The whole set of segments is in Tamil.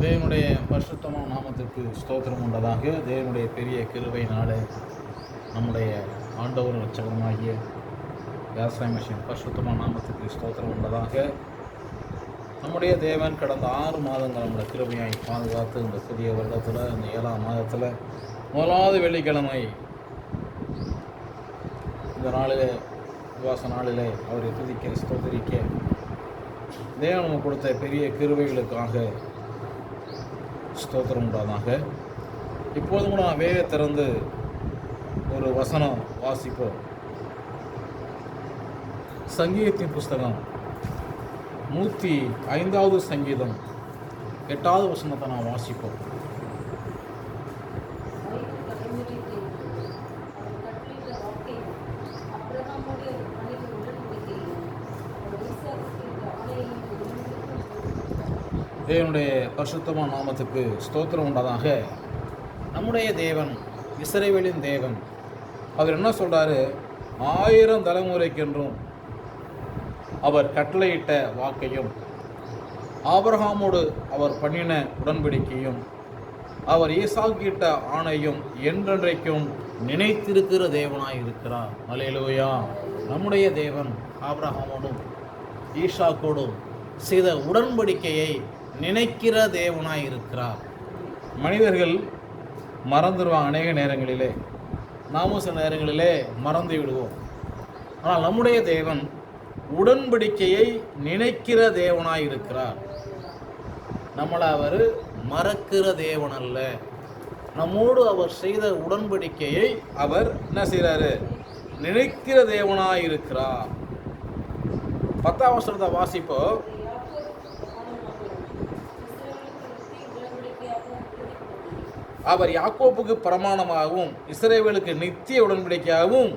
தேவனுடைய பரிசுத்தமான நாமத்திற்கு ஸ்தோத்திரம் உண்டதாக. தேவனுடைய பெரிய கிருபையினாலே நம்முடைய ஆண்டவர் ரட்சகருமாகிய இயேசு மெஷின் பரிசுத்தமான நாமத்திற்கு ஸ்தோத்திரம் உண்டதாக. நம்முடைய தேவன் கடந்த 6 மாதங்கள் நம்மளை கிருபையாய் பாதுகாத்து இந்த புதிய வருடத்தில் இந்த 7ஆம் மாதத்தில் முதலாவது வெள்ளிக்கிழமை இந்த நாளிலே உபவாச நாளிலே அவரை துதிக்க ஸ்தோத்திரிக்க தேவன் நமக்கு கொடுத்த பெரிய கிருபைகளுக்காக ஸ்தோத்திரம் உண்டாதாக. இப்போதும் கூட நான் வேக திறந்து ஒரு வசனம் வாசிப்போம். சங்கீதத்தின் புஸ்தகம் 105வது சங்கீதம் 8வது வசனத்தை நான் வாசிப்போம். தேவனுடைய பரிசுத்தமான நாமத்துக்கு ஸ்தோத்திரம் உண்டதாக. நம்முடைய தேவன் இஸ்ரவேலின் தேவன். அவர் என்ன சொல்கிறாரு? 1000 தலைமுறைக்கென்றும் அவர் கட்டளையிட்ட வாக்கையும் ஆபிரகாமோடு அவர் பண்ணின உடன்படிக்கையும் அவர் ஈசாக்கிட்ட ஆணையும் என்றென்றைக்கும் நினைத்திருக்கிற தேவனாய் இருக்கிறார். அல்லேலூயா. நம்முடைய தேவன் ஆபிரகாமோடும் ஈசாக்கோடும் செய்த உடன்படிக்கையை நினைக்கிற தேவனாய் இருக்கிறார். மனிதர்கள் மறந்துடுவாங்க அநேக நேரங்களிலே, நாமும் சில நேரங்களிலே மறந்து விடுவோம். ஆனால் நம்முடைய தேவன் உடன்படிக்கையை நினைக்கிற தேவனாய் இருக்கிறார். நம்மளை அவர் மறக்கிற தேவன் அல்ல. நம்மோடு அவர் செய்த உடன்படிக்கையை அவர் என்ன செய்கிறாரு? நினைக்கிற தேவனாய் இருக்கிறார். 10ஆம் வசனத்தை வாசிப்போ. அவர் யாக்கோப்புக்கு பிரமாணமாகவும் இஸ்ரவேலுக்கு நித்திய உடன்படிக்கையாகவும்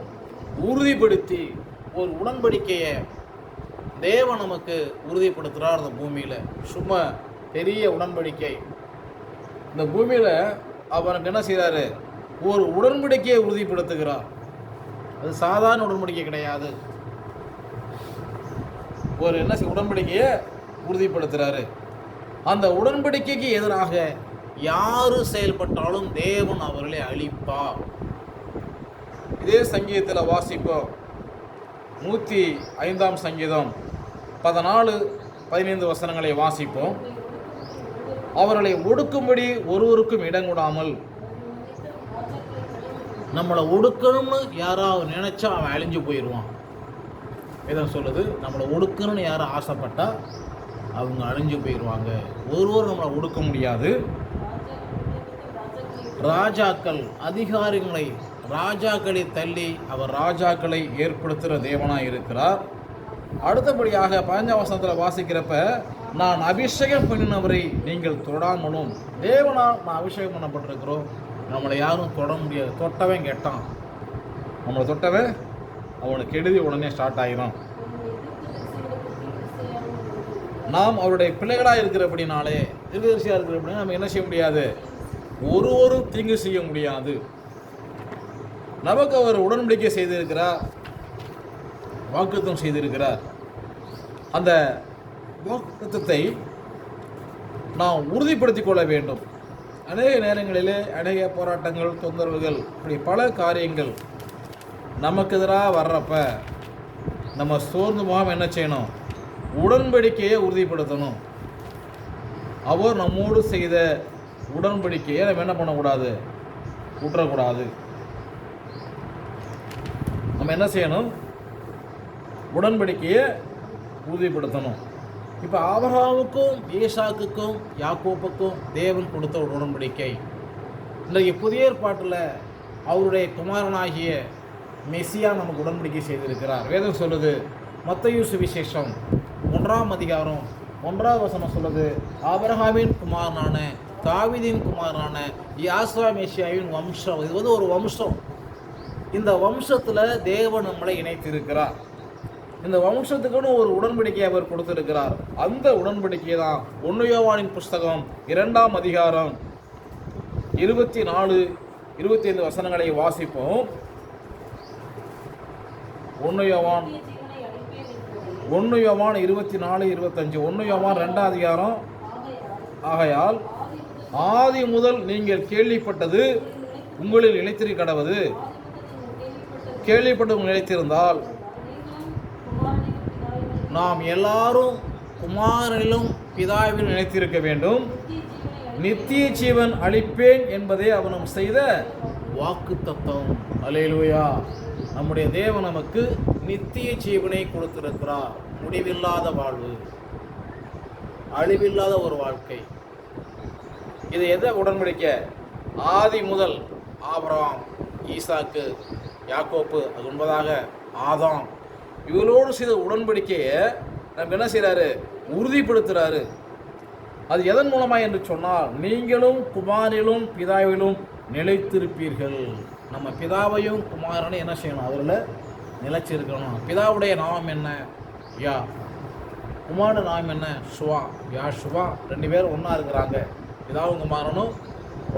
உறுதிப்படுத்தி ஒரு உடன்படிக்கையை தேவன் நமக்கு உறுதிப்படுத்துகிறார். அந்த பூமியில் சும்மா பெரிய உடன்படிக்கை. இந்த பூமியில் அவனுக்கு என்ன செய்கிறாரு? ஒரு உடன்படிக்கையை உறுதிப்படுத்துகிறார். அது சாதாரண உடன்படிக்கை கிடையாது. ஒரு என்ன உடன்படிக்கையை உறுதிப்படுத்துகிறாரு. அந்த உடன்படிக்கைக்கு எதிராக யாரு செயல்பட்டாலும் தேவன் அவர்களை அழிப்பார். இதே சங்கீதத்தில் வாசிப்போம். 105ஆம் சங்கீதம் 14-15 வசனங்களை வாசிப்போம். அவர்களை ஒடுக்கும்படி ஒருவருக்கும் இடங்கூடாமல். நம்மளை ஒடுக்கணும்னு யாராவது நினைச்சா அவன் அழிஞ்சு போயிடுவான். இதை சொல்லுது. நம்மளை ஒடுக்கணும்னு யாரும் ஆசைப்பட்டா அவங்க அழிஞ்சு போயிடுவாங்க. ஒருவர் நம்மளை ஒடுக்க முடியாது. ராஜாக்கள் அதிகாரிகளை ராஜாக்களை தள்ளி அவர் ராஜாக்களை ஏற்படுத்துகிற தேவனாக இருக்கிறார். அடுத்தபடியாக 15ஆம் வசனத்தில் வாசிக்கிறப்ப, நான் அபிஷேகம் பண்ணினவரை நீங்கள் தொடாமலும். தேவனால் நான் அபிஷேகம் பண்ணப்பட்டிருக்கிறோம். நம்மளை யாரும் தொட முடியாது. தொட்டவன் கெட்டான். நம்மளை தொட்டவன் அவனுக்கு கெடுதி உடனே ஸ்டார்ட் ஆகிடும். நாம் அவருடைய பிள்ளைகளாக இருக்கிறபடினாலே, தீர்க்கதரிசியாக இருக்கிறபடினாலே நம்ம என்ன செய்ய முடியாது? ஒருவரும் தீங்கு செய்ய முடியாது. நமக்கு அவர் உடன்படிக்கை செய்திருக்கிறார், வாக்குத்தத்தம் செய்திருக்கிறார். அந்த வாக்குத்தத்தத்தை நாம் உறுதிப்படுத்திக் கொள்ள வேண்டும். அநேக நேரங்களிலே அநேக போராட்டங்கள், தொந்தரவுகள், இப்படி பல காரியங்கள் நமக்கு எதிராக வர்றப்ப நம்ம சோர்ந்து போகாமல் என்ன செய்யணும்? உடன்படிக்கையை உறுதிப்படுத்தணும். அவர் நம்மோடு செய்த உடன்படிக்கையை நம்ம என்ன பண்ணக்கூடாது? விட்டுறக்கூடாது. நம்ம என்ன செய்யணும்? உடன்படிக்கையை உறுதிப்படுத்தணும். இப்போ ஆபிரகாமுக்கும் ஈசாக்குக்கும் யாக்கோப்புக்கும் தேவன் கொடுத்த ஒரு உடன்படிக்கை இன்றைக்கு புதிய ஏற்பாட்டில் அவருடைய குமாரனாகிய மெசியா நமக்கு உடன்படிக்கை செய்திருக்கிறார். வேதம் சொல்லுது. மத்தேயு சுவிசேஷம் 1ஆம் அதிகாரம் 1வது வசனம் சொல்லுது, ஆபிரகாமின் குமாரனான தாவீதின் குமாரனான யாசுவா மெசியாவின் வம்சம். இது வந்து ஒரு வம்சம். இந்த வம்சத்தில் தேவன் நம்மளை இணைத்திருக்கிறார். இந்த வம்சத்துக்குன்னு ஒரு உடன்படிக்கையை அவர் கொடுத்திருக்கிறார். அந்த உடன்படிக்கை தான் 1 யோவானின் புஸ்தகம் 2ஆம் அதிகாரம் 24-25 வசனங்களை வாசிப்போம். 1 யோவான் 1 யோவான் 24-25, 1 யோவான் 2ஆம் அதிகாரம் ஆகையால் ஆதி முதல் நீங்கள் கேள்விப்பட்டது உங்களில் நிலைத்திருக்க கடவது. கேள்விப்பட்டு நிலைத்திருந்தால் நாம் எல்லாரும் குமாரனிலும் பிதாவிலும் நிலைத்திருக்க வேண்டும். நித்திய ஜீவன் அளிப்பேன் என்பதே அவனும் செய்த வாக்குத்தத்தம். அல்லேலூயா. நம்முடைய தேவன் நமக்கு நித்திய ஜீவனை கொடுத்திருக்கிறார். முடிவில்லாத வாழ்வு, அழிவில்லாத ஒரு வாழ்க்கை. இது எதை உடன்படிக்கை? ஆதி முதல் ஆபிரகாம், ஈசாக்கு, யாக்கோப்பு, அது என்பதாக ஆதாம், இவரோடு செய்த உடன்படிக்கையை நம்ம என்ன செய்கிறாரு? உறுதிப்படுத்துகிறாரு. அது எதன் மூலமாக என்று சொன்னால், நீங்களும் குமாரிலும் பிதாவிலும் நிலைத்திருப்பீர்கள். நம்ம பிதாவையும் குமாரனையும் என்ன செய்யணும்? அதில் நிலைச்சிருக்கணும். பிதாவுடைய நாமம் என்ன? யா. குமாரன் நாமம் என்ன? சுவா. யா சுவா. 2 பேரும் ஒன்றா இருக்கிறாங்க. பிதாவும் குமாரனும்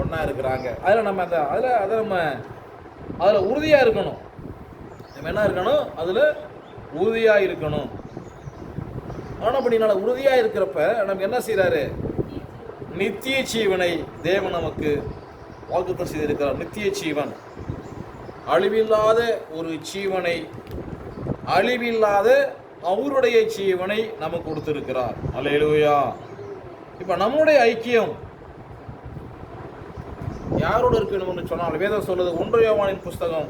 ஒன்றா இருக்கிறாங்க. அதில் நம்ம அதில் உறுதியாக இருக்கணும். நம்ம என்ன இருக்கணும்? அதில் உறுதியாக இருக்கணும். ஆனால் அப்படினால உறுதியாக இருக்கிறப்ப நமக்கு என்ன செய்கிறாரு? நித்திய ஜீவனை தேவன் நமக்கு வாக்குத்தத்தம் செய்திருக்கிறார். நித்திய ஜீவன், அழிவில்லாத ஒரு ஜீவனை, அழிவில்லாத அவருடைய ஜீவனை நமக்கு கொடுத்திருக்கிறார். அல்லேலூயா. இப்போ நம்முடைய ஐக்கியம் யாரோடு இருக்கணும்னு சொன்னால், வேதம் சொல்லுது, 1 யோவானின் புஸ்தகம்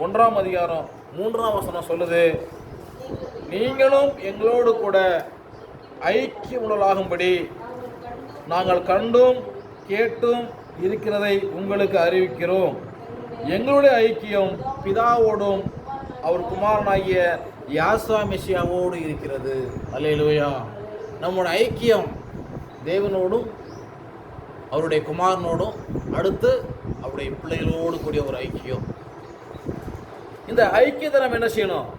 1ஆம் அதிகாரம் 3ஆம் வசனம் சொல்லுது, நீங்களும் எங்களோடு கூட ஐக்கியமுள்ளலாகும்படி நாங்கள் கண்டும் கேட்டும் இருக்கிறதை உங்களுக்கு அறிவிக்கிறோம். எங்களுடைய ஐக்கியம் பிதாவோடும் அவர் குமாரனாகிய யாசுவா மெசியாவோடு இருக்கிறது. அல்லேலூயா. நம்முடைய ஐக்கியம் தேவனோடும் அவருடைய குமாரனோடும், அடுத்து அவருடைய பிள்ளைகளோடு கூடிய ஒரு ஐக்கியம். இந்த ஐக்கியத்தை நம்ம என்ன செய்யணும்?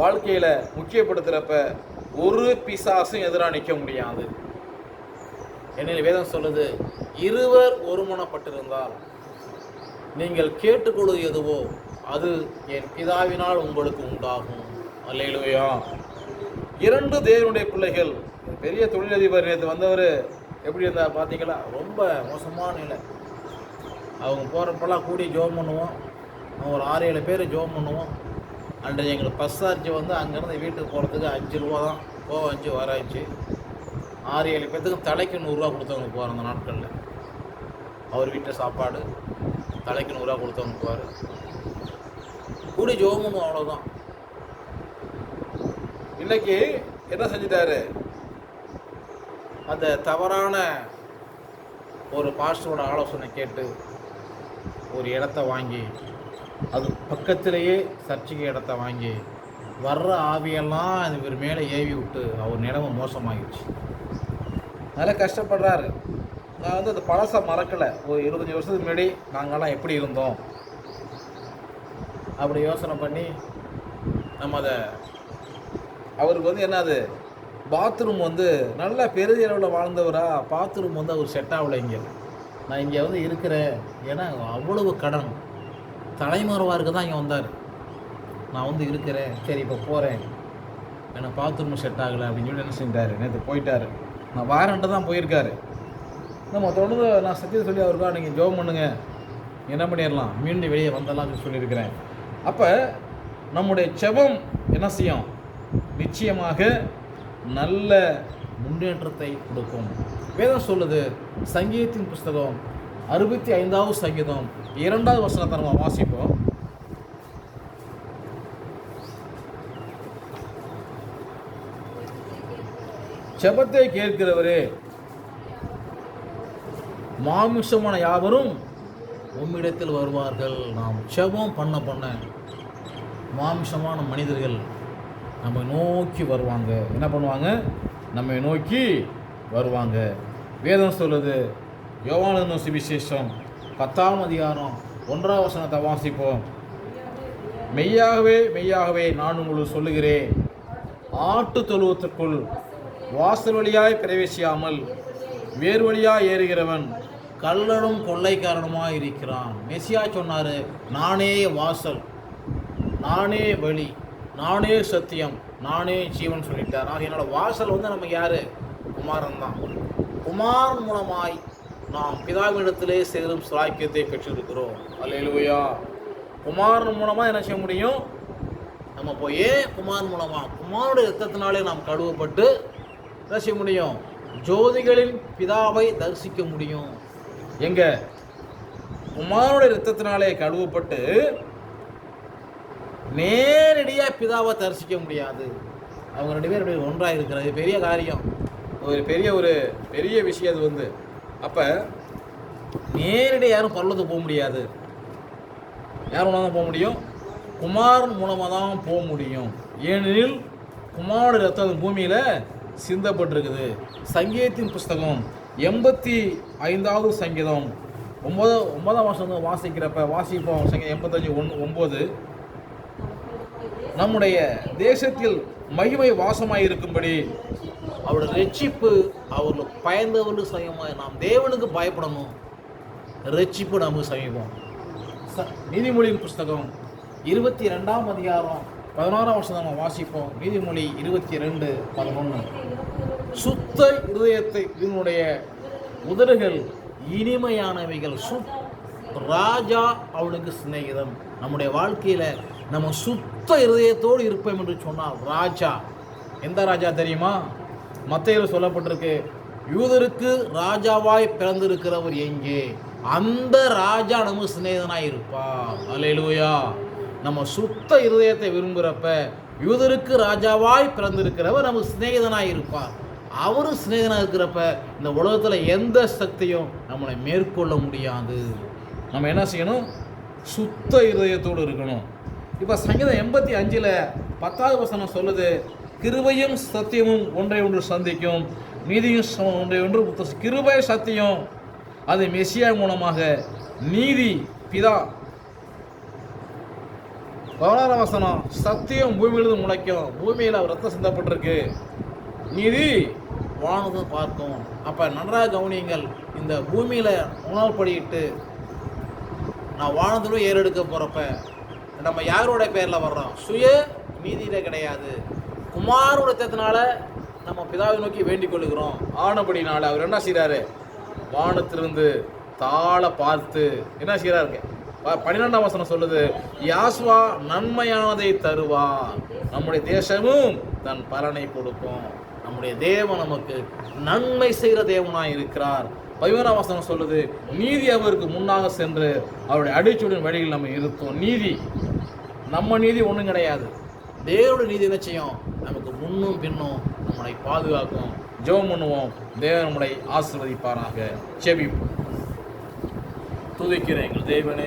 வாழ்க்கையில் முக்கியப்படுத்துகிறப்ப ஒரு பிசாசும் எதிராக நிற்க முடியாது. என்னில் வேதம் சொல்லுது, இருவர் ஒருமனப்பட்டிருந்தால் நீங்கள் கேட்டுக்கொள்வது எதுவோ அது என் பிதாவினால் உங்களுக்கு உண்டாகும். அல்லேலூயா. 2 தேவனுடைய பிள்ளைகள். பெரிய தொழிலதிபர் நேற்று வந்தவர் எப்படி இருந்தால் பார்த்தீங்களா? ரொம்ப மோசமான நிலை. அவங்க போகிறப்பெல்லாம் கூடி ஜோம் பண்ணுவோம். ஒரு 6-7 பேர் ஜோம் பண்ணுவோம். அன்றைய எங்களுக்கு பஸ் சார்ஜ் வந்து அங்கேருந்து வீட்டுக்கு போகிறதுக்கு 5 ரூபா தான். போக 5 வர 5. 6-7 பேர்த்துக்கு தலைக்கு 100 ரூபா கொடுத்தவங்க போகிற அந்த நாட்களில். அவர் வீட்டில் சாப்பாடு, தலைக்கு 100 ரூபா கொடுத்தவங்க போவார். கூடி ஜோம் பண்ணுவோம், அவ்வளோதான். இன்னைக்கு என்ன செஞ்சிட்டாரு? அந்த தவறான ஒரு பாஸ்டரோட ஆலோசனை கேட்டு ஒரு இடத்த வாங்கி, அது பக்கத்திலேயே சர்ச்சைக்கு இடத்த வாங்கி, வர்ற ஆவியெல்லாம் இவர் மேலே ஏவி விட்டு அவர் நிலைமை மோசமாகிடுச்சு. நல்லா கஷ்டப்படுறாரு. நான் வந்து அந்த பழசை மறக்கலை. ஒரு 25 வருஷத்துக்கு முன்னாடி நாங்கள்லாம் எப்படி இருந்தோம் அப்படி யோசனை பண்ணி நம்ம அதை, அவருக்கு வந்து என்னது, பாத்ரூம் வந்து நல்லா பெரிய அளவில் வாழ்ந்தவரா, பாத்ரூம் வந்து அவர் செட் ஆகலை. இங்கே நான் இங்கே வந்து இருக்கிறேன், ஏன்னா அவ்வளவு கடன், தலைமறைவாருக்கு தான் இங்கே வந்தார். நான் வந்து இருக்கிறேன், சரி இப்போ போகிறேன், எனக்கு பாத்ரூம் செட் ஆகலை அப்படின்னு சொல்லி என்ன செஞ்சார், நேற்று போயிட்டார். நான் வாரண்ட்டு தான் போயிருக்காரு. நம்ம தொடர்ந்து நான் சத்தியத்தை சொல்லி அவருக்கா நீங்கள் ஜோம் பண்ணுங்க, என்ன பண்ணிடலாம், மீண்டும் வெளியே வந்தலாம் சொல்லியிருக்கிறேன். அப்போ நம்முடைய செபம் என்ன செய்யும்? நிச்சயமாக நல்ல முன்னேற்றத்தை கொடுக்கும். வேதம் சொல்லுது, சங்கீதத்தின் புஸ்தகம் 65வது சங்கீதம் 2வது வசனத்தை நம்ம வாசிப்போம். செபத்தை கேட்கிறவரே, மாமிசமான யாவரும் உம்மிடத்தில் வருவார்கள். நாம் செபம் பண்ண மாமிசமான மனிதர்கள் நம்மை நோக்கி வருவாங்க. என்ன பண்ணுவாங்க? நம்மை நோக்கி வருவாங்க. வேதம் சொல்லுது, யோவான் சுவிசேஷம் 10ஆம் அதிகாரம் 1ஆம் வசனத்தை வாசிப்போம். மெய்யாகவே மெய்யாகவே நான் உங்களுக்கு சொல்லுகிறேன், ஆட்டு தொழுவத்திற்குள் வாசல் வழியாய் பிரவேசியாமல் வேறு வழியாய் ஏறுகிறவன் கள்ளனும் கொள்ளைக்காரனுமாய் இருக்கிறான். மெசியா சொன்னார், நானே வாசல், நானே வழி, நானே சத்தியம், நானே ஜீவன் சொல்லிட்டார். ஆக என்னோட வாசல் வந்து நமக்கு யார்? குமாரன் தான். குமாரன் மூலமாய் நாம் பிதாவினிடத்திலே சேரும் சாக்கியத்தை பெற்றிருக்கிறோம். அல்லேலூயா. குமாரன் மூலமாக என்ன செய்ய முடியும்? நம்ம போய் குமாரன் மூலமாக குமாரனுடைய இரத்தத்தினாலே நாம் கழுவப்பட்டு என்ன செய்ய முடியும்? ஜோதிகளின் பிதாவை தரிசிக்க முடியும். எங்க? குமாரனுடைய இரத்தத்தினாலே கழுவப்பட்டு நேரடியாக பிதாவை தரிசிக்க முடியாது. அவங்க 2 பேர் ஒன்றாக இருக்கிறது பெரிய காரியம், ஒரு பெரிய விஷயம் அது. அப்போ நேரடியாக யாரும் பரலோகத்துக்கு போக முடியாது. யார் மூலமாக தான் போக முடியும்? குமாரன் மூலமாக தான் போக முடியும். ஏனெனில் குமாரனுடைய ரத்தம் பூமியில் சிந்தப்பட்டிருக்குது. சங்கீதத்தின் புஸ்தகம் 85வது சங்கீதம் 9ஆம் வருஷம் வாசிப்போம். சங்கீதம் 85:9 நம்முடைய தேசத்தில் மகிமை வாசமாய் இருக்கும்படி அவருடைய ரட்சிப்பு அவர்களுக்கு பயந்தவர்களுக்கு சமீபமாக. நாம் தேவனுக்கு பயப்படணும், ரட்சிப்பு நமக்கு சமீபம். நீதிமொழியின் புஸ்தகம் 22ஆம் அதிகாரம் 16ஆம் வருஷம் நம்ம வாசிப்போம். நீதிமொழி 22:11 சுத்த இருதயத்தை இதனுடைய உதடுகள் இனிமையானவைகள். ராஜா அவனுக்கு சிநேகிதம். நம்முடைய வாழ்க்கையில் நம்ம சுத்த இருதயத்தோடு இருப்போம் என்று சொன்னால் ராஜா. எந்த ராஜா தெரியுமா? மத்தேயுவில் சொல்லப்பட்டிருக்கு, யூதருக்கு ராஜாவாய் பிறந்திருக்கிறவர் எங்கே? அந்த ராஜா நம்ம சிநேகிதனாய் இருப்பார். அல்லேலூயா. நம்ம சுத்த இருதயத்தை விரும்புகிறப்ப யூதருக்கு ராஜாவாய் பிறந்திருக்கிறவர் நமக்கு சிநேகிதனாய் இருப்பார். அவரு சிநேகிதனாக இருக்கிறப்ப இந்த உலகத்தில் எந்த சக்தியும் நம்மளை மேற்கொள்ள முடியாது. நம்ம என்ன செய்யணும்? சுத்த இருதயத்தோடு இருக்கணும். இப்போ சங்கீதம் 85 10வது வசனம் சொல்லுது, கிருபையும் சத்தியமும் ஒன்றை ஒன்று சந்திக்கும், நீதியும் ஒன்றை ஒன்று. கிருபை சத்தியம் அது மெசியா மூலமாக, நீதி பிதா. 16ஆம் வசனம் சத்தியம் பூமியிலிருந்து முளைக்கும், பூமியில் ரத்தம் சிந்தப்பட்டிருக்கு, நீதி வானதும் பார்க்கும். அப்போ நன்றாக கவனியுங்கள். இந்த பூமியில் உணவு படிக்கிட்டு நான் வானத்திலும் ஏறெடுக்க போகிறப்ப நம்ம யாரோட பேரில் வர்றோம்? சுய நீதியில் கிடையாது. குமாரோட ரத்தத்தினால நம்ம பிதாவை நோக்கி வேண்டிக் கொள்ளுகிறோம். ஆனபடினால அவர் என்ன செய்கிறாரு? வானத்திலிருந்து தாழ பார்த்து என்ன செய்கிறாரு? 12ஆம் வசனம் சொல்லுது, யாசுவா நன்மையானதை தருவார், நம்முடைய தேசமும் தன் பலனை கொடுக்கும். நம்முடைய தேவன் நமக்கு நன்மை செய்கிற தேவனாய் இருக்கிறார். 11ஆம் வசனம் சொல்லுது, நீதி அவருக்கு முன்னாக சென்று அவருடைய அடிச்சுடன் வழியில் நம்ம இருப்போம். நீதி, நம்ம நீதி ஒன்றும் கிடையாது. தேவனுடைய நீதி என்ன செய்யும்? நமக்கு முன்னும் பின்னும் நம்மளை பாதுகாக்கும். ஜெபம் பண்ணுவோம். தேவன் நம்மளை ஆசீர்வதிப்பாராக. செபிப்போம். துதிக்கிறேன் எங்கள் தேவனே.